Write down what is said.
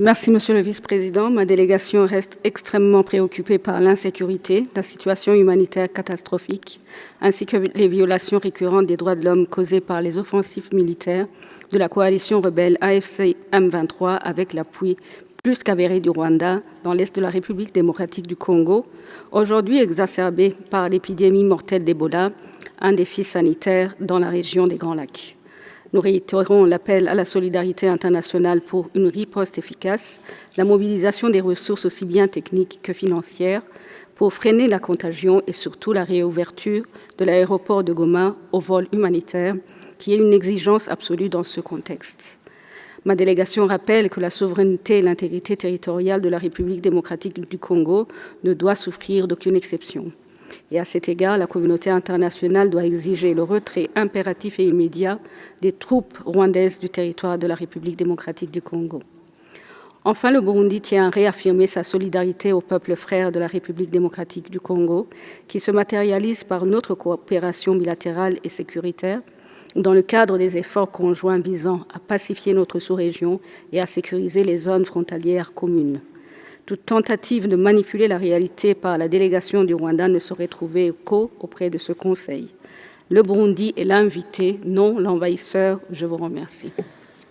Merci, Monsieur le Vice-président. Ma délégation reste extrêmement préoccupée par l'insécurité, la situation humanitaire catastrophique, ainsi que les violations récurrentes des droits de l'homme causées par les offensives militaires de la coalition rebelle AFC M23 avec l'appui plus qu'avéré du Rwanda dans l'est de la République démocratique du Congo, aujourd'hui exacerbée par l'épidémie mortelle d'Ebola, un défi sanitaire dans la région des Grands Lacs. Nous réitérons l'appel à la solidarité internationale pour une riposte efficace, la mobilisation des ressources aussi bien techniques que financières pour freiner la contagion et surtout la réouverture de l'aéroport de Goma au vol humanitaire, qui est une exigence absolue dans ce contexte. Ma délégation rappelle que la souveraineté et l'intégrité territoriale de la République démocratique du Congo ne doit souffrir d'aucune exception. Et à cet égard, la communauté internationale doit exiger le retrait impératif et immédiat des troupes rwandaises du territoire de la République démocratique du Congo. Enfin, le Burundi tient à réaffirmer sa solidarité au peuple frère de la République démocratique du Congo, qui se matérialise par notre coopération bilatérale et sécuritaire dans le cadre des efforts conjoints visant à pacifier notre sous-région et à sécuriser les zones frontalières communes. Toute tentative de manipuler la réalité par la délégation du Rwanda ne saurait trouver écho auprès de ce Conseil. Le Burundi est l'invité, non l'envahisseur. Je vous remercie.